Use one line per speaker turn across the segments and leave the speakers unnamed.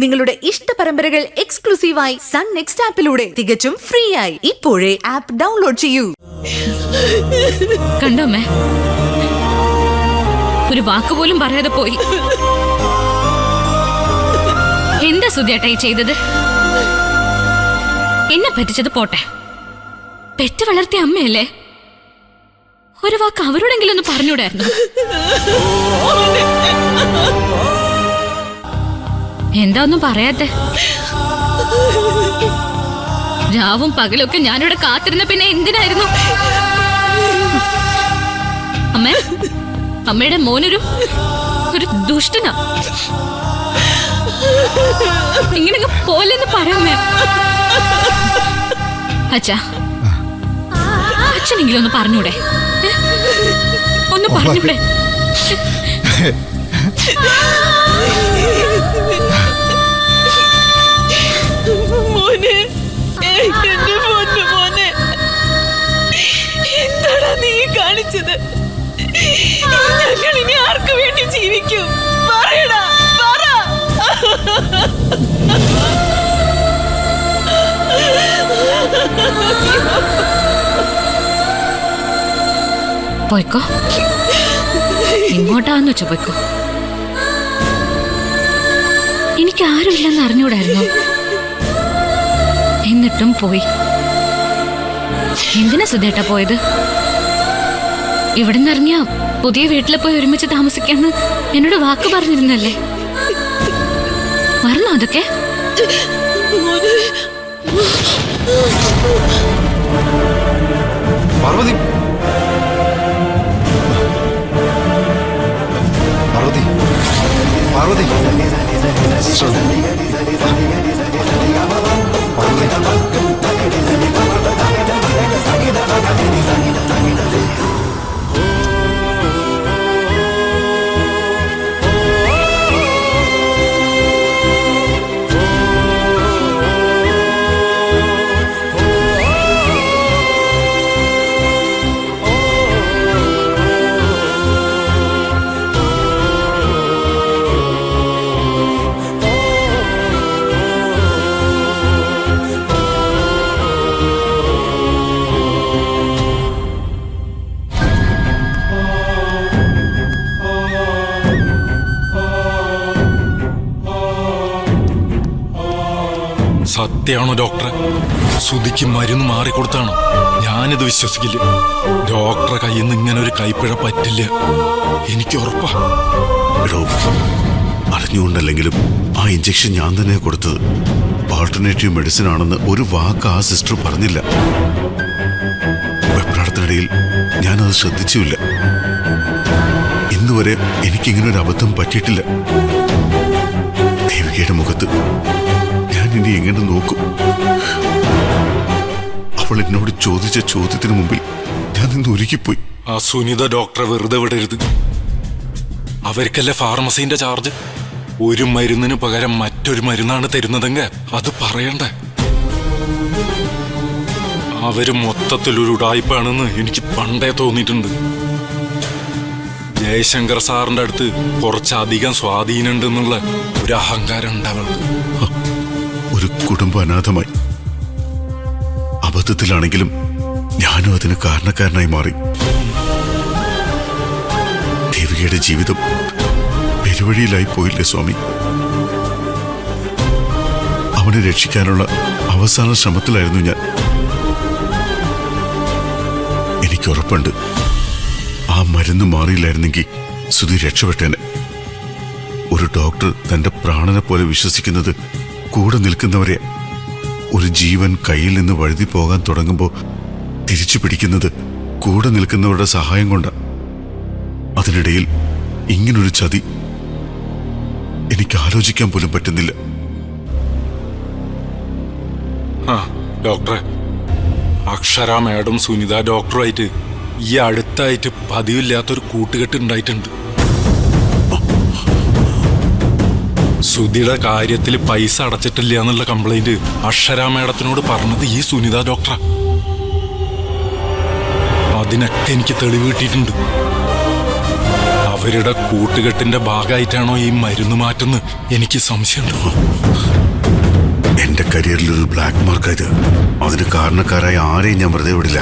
നിങ്ങളുടെ ഇഷ്ട പരമ്പരകൾ എക്സ്ക്ലൂസീവായി സൺ നെക്സ്റ്റ് ആപ്പിലൂടെ തികച്ചും ഫ്രീ ആയി ഇപ്പോഴേ ആപ്പ് ഡൗൺലോഡ് ചെയ്യൂ.
കണ്ടോമ്മേ, ഒരു വാക്കുപോലും പറയാതെ പോയി. എന്താ സുധിയേട്ടായി ചെയ്തത്? എന്നെ പറ്റിച്ചത് പോട്ടെ, പെറ്റ് വളർത്തിയ അമ്മയല്ലേ, ഒരു വാക്ക് അവരോടെങ്കിലും ഒന്ന് പറഞ്ഞൂടായിരുന്നു. എന്താ ഒന്നും പറയാത്തെ? രാവും പകലൊക്കെ ഞാനിവിടെ കാത്തിരുന്ന പിന്നെ എന്തിനായിരുന്നു? അമ്മേ, അമ്മയുടെ മോനൊരു ദുഷ്ടനാ. ഇങ്ങനെ പോലെന്ന് പറയാമേ. അച്ഛാ, അച്ഛനെങ്കിലും ഒന്ന് പറഞ്ഞൂടെ? ഒന്ന് പറഞ്ഞൂടെ?
മോനെ, എന്റെ പൊന്നു മോനെ, എന്താടാ നീ കാണിച്ചത്? ഞങ്ങൾ ഇനി ആർക്കു വേണ്ടി ജീവിക്കും? പറയടാ, പറ.
പോയിക്കോ, ഇങ്ങോട്ടാന്ന് വെച്ചോ പോയിക്കോ. എനിക്ക് ആരുമില്ലെന്ന് അറിഞ്ഞൂടായിരുന്നു, എന്നിട്ടും പോയി. എന്തിനാ സുധേട്ടാ പോയത്? ഇവിടുന്ന് ഇറങ്ങിയ പുതിയ വീട്ടിൽ പോയി ഒരുമിച്ച് താമസിക്കാന്ന് എന്നോട് വാക്ക് പറഞ്ഞിരുന്നല്ലേ, മറന്നോ അതൊക്കെ?
പാർവതി, പാർവതി, പാർവതി,
സത്യമാണോ ഡോക്ടറെ? സുധിക്ക് മരുന്ന് മാറിക്കൊടുത്താണോ? ഞാനിത് വിശ്വസിക്കില്ല. ഡോക്ടറെ കയ്യിൽ നിന്ന് ഇങ്ങനെ ഒരു കൈപ്പിഴ പറ്റില്ല, എനിക്ക് ഉറപ്പാ.
അറിഞ്ഞുകൊണ്ടല്ലെങ്കിലും ആ ഇഞ്ചക്ഷൻ ഞാൻ തന്നെ കൊടുത്തത്. ആൾട്ടർനേറ്റീവ് മെഡിസിൻ ആണെന്ന് ഒരു വാക്ക് ആ സിസ്റ്റർ പറഞ്ഞില്ല. വെപ്രാളത്തിനിടയിൽ ഞാനത് ശ്രദ്ധിച്ചുമില്ല. ഇന്നുവരെ എനിക്കിങ്ങനെ ഒരു അബദ്ധം പറ്റിയിട്ടില്ല. ദേവികയുടെ മുഖത്ത് ഞാൻ ഇനി എങ്ങനെ നോക്കും? അവൾ എന്നോട് ചോദിച്ച ചോദ്യത്തിന് മുമ്പിൽ ഞാൻ നിന്ന് ഒരുക്കിപ്പോയി.
ആ സുനിത ഡോക്ടറെ വെറുതെ വിടരുത്. അവർക്കല്ലേ ഫാർമസിന്റെ ചാർജ്. ഒരു മരുന്നിന് പകരം മറ്റൊരു മരുന്നാണ് തരുന്നതെങ്കിൽ അത് പറയണ്ടേ? അവര് മൊത്തത്തിലൊരു ഉടായ്പാണെന്ന് എനിക്ക് പണ്ടേ തോന്നിയിട്ടുണ്ട്. ജയശങ്കർ സാറിന്റെ അടുത്ത് കുറച്ചധികം സ്വാധീനമുണ്ടെന്നുള്ള ഒരു അഹങ്കാരം ഉണ്ടാവർക്ക്.
ഒരു കുടുംബം അനാഥമായി. അബദ്ധത്തിലാണെങ്കിലും ഞാനും അതിന് കാരണക്കാരനായി മാറി. ദേവികയുടെ ജീവിതം പെരുവഴിയിലായി പോയില്ലേ സ്വാമി? അവനെ രക്ഷിക്കാനുള്ള അവസാന ശ്രമത്തിലായിരുന്നു ഞാൻ. എനിക്കുറപ്പുണ്ട്, ആ മരുന്ന് മാറിയില്ലായിരുന്നെങ്കിൽ സുധി രക്ഷപ്പെട്ടേനെ. ഒരു ഡോക്ടർ തന്റെ പ്രാണനെ പോലെ വിശ്വസിക്കുന്നത് കൂടെ നിൽക്കുന്നവരെ. ഒരു ജീവൻ കയ്യിൽ നിന്ന് വഴുതി പോകാൻ തുടങ്ങുമ്പോൾ തിരിച്ചു പിടിക്കുന്നത് കൂടെ നിൽക്കുന്നവരുടെ സഹായം കൊണ്ടാണ്. അതിനിടയിൽ ഇങ്ങനൊരു ചതി എനിക്ക് ആലോചിക്കാൻ പോലും പറ്റുന്നില്ല.
ഡോക്ടറെ, അക്ഷര മാഡം സുനിത ഡോക്ടറുമായിട്ട് ഈ അടുത്തായിട്ട് പതിവില്ലാത്തൊരു കൂട്ടുകെട്ട് ഉണ്ടായിട്ടുണ്ട്. സുധിയുടെ കാര്യത്തിൽ പൈസ അടച്ചിട്ടില്ല എന്നുള്ള കംപ്ലൈന്റ് അക്ഷര മാഡത്തിനോട് പറഞ്ഞത് ഈ സുനിത ഡോക്ടറാ. അതിനൊക്കെ എനിക്ക് തെളിവ് കിട്ടിയിട്ടുണ്ട്. അവരുടെ കൂട്ടുകെട്ടിന്റെ ഭാഗമായിട്ടാണോ ഈ മരുന്ന് മാറ്റുന്നത്? എനിക്ക് സംശയമുണ്ടോ?
എന്റെ കരിയറിൽ ഒരു ബ്ലാക്ക് മാർക്കായത്. അതിന് കാരണക്കാരായ ആരെയും ഞാൻ വെറുതെ വിടില്ല.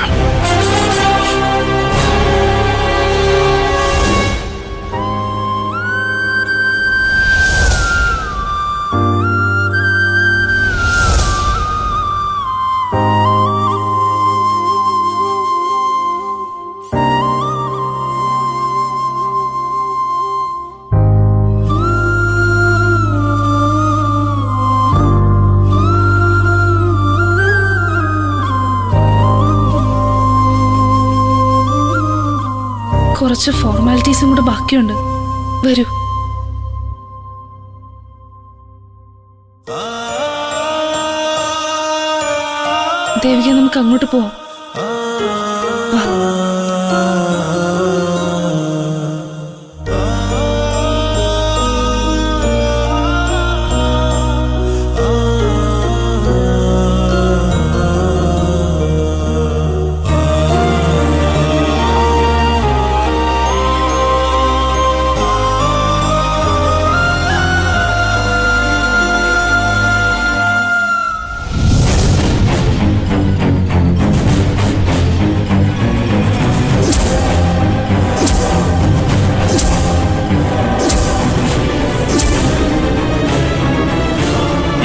കുറച്ച് ഫോർമാലിറ്റീസും കൂടെ ബാക്കിയുണ്ട്. വരൂ. ദേവിക, നമുക്ക് അങ്ങോട്ട് പോവാം. വാ.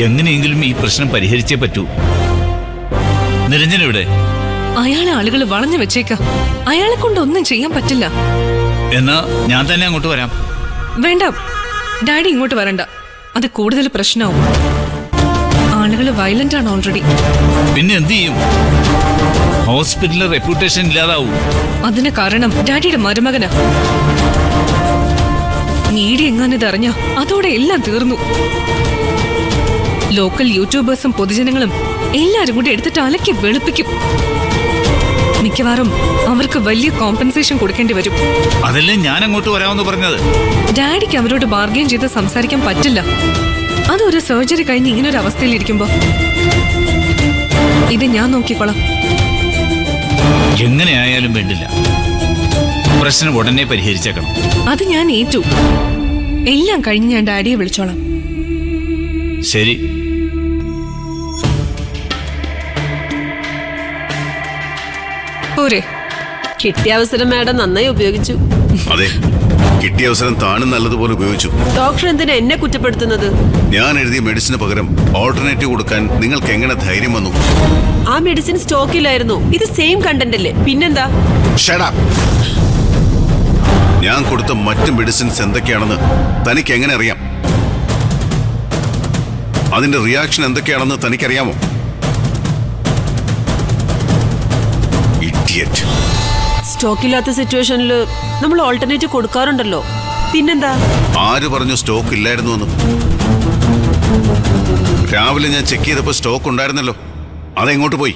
എങ്ങനെയെങ്കിലും ഈ പ്രശ്നം പരിഹരിച്ചേ പറ്റൂ. നിരഞ്ജൻ എവിടെ?
അയാളെ ആളുകൾ വളഞ്ഞു വെച്ചേക്ക. അയാളെ കൊണ്ട് ഒന്നും ചെയ്യാൻ പറ്റില്ല.
എന്നാ ഞാൻ തന്നെ അങ്ങോട്ട് വരാം.
വേണ്ട, ഡാഡി ഇങ്ങോട്ട് വരണ്ട. അത് കൂടുതൽ പ്രശ്നമാവും. ആളുകൾ വയലന്റ് ആണ് ഓൾറെഡി.
പിന്നെ എന്ത് ചെയ്യും? ഹോസ്പിറ്റലിലെ റെപ്യൂട്ടേഷൻ ഇല്ലാതാവും.
അതിന് കാരണം ഡാഡിയുടെ മരുമകനാ. മീഡിയ എങ്ങാനിത് അറിഞ്ഞ അതോടെ എല്ലാം തീർന്നു. ലോക്കൽ യൂട്യൂബേഴ്സും പൊതുജനങ്ങളും എല്ലാരും കൂടി എടുത്തിട്ട് അലക്കി വെളുപ്പിക്കും. മിക്കവാറും അവർക്ക് വലിയ കോമ്പൻസേഷൻ കൊടുക്കേണ്ടി വരും.
അതല്ലേ ഞാൻ അങ്ങോട്ട് വരാമെന്ന് പറഞ്ഞത്.
ഡാഡിക്ക് അവരോട് ബാർഗെയിൻ ചെയ്ത് സംസാരിക്കാൻ പറ്റില്ല. അതൊരു സർജറി കഴിഞ്ഞ് ഇങ്ങനൊരു അവസ്ഥയിൽ ഇരിക്കുമ്പോ. ഇത് ഞാൻ നോക്കിക്കോളാം.
എങ്ങനെയായാലും വേണ്ടില്ല, പ്രശ്നം ഉടനെ പരിഹരിച്ചേക്കണം.
അത് ഞാൻ ഏറ്റു. എല്ലാം കഴിഞ്ഞ് ഞാൻ ഡാഡിയെ വിളിച്ചോളാം.
ശരി.
പോരെ?
കിട്ടിയ അവസരം മാഡം നന്നായി ഉപയോഗിച്ചു.
അതെ, കിട്ടിയ അവസരം താനും നല്ലതുപോലെ ഉപയോഗിച്ചു.
ഡോക്ടർ എന്തിനാ എന്നെ കുറ്റപ്പെടുത്തുന്നത്? ഞാൻ
എഴുതിയ മെഡിസിന് പകരം ഓൾട്ടർനേറ്റീവ് കൊടുക്കാൻ നിങ്ങൾക്ക് എങ്ങനെ ധൈര്യം വന്നു?
ആ മെഡിസിൻ സ്റ്റോക്കിലായിരുന്നു. ഇത് സെയിം കണ്ടന്റ് അല്ലേ? പിന്നെന്താ?
Shut up. ഞാൻ കൊടുത്ത മറ്റ് മെഡിസിൻസ് എന്തൊക്കെയാണെന്ന് തനിക്ക് എങ്ങനെ അറിയാം? അതിന്റെ റിയാക്ഷൻ എന്തൊക്കെയാണെന്ന് തനിക്കറിയാമോ? ഇഡിയറ്റ്.
സ്റ്റോക്കില്ലാത്ത സിറ്റുവേഷനിൽ നമ്മൾ ഓൾട്ടർനേറ്റീവ് കൊടുക്കാറുണ്ടല്ലോ. പിന്നെന്താ?
ആര് പറഞ്ഞു സ്റ്റോക്ക് ഇല്ലായിരുന്നു എന്ന്? രാവിലെ ഞാൻ ചെക്ക് ചെയ്തപ്പോ സ്റ്റോക്ക് ഉണ്ടായിരുന്നല്ലോ. അതെങ്ങോട്ട് പോയി?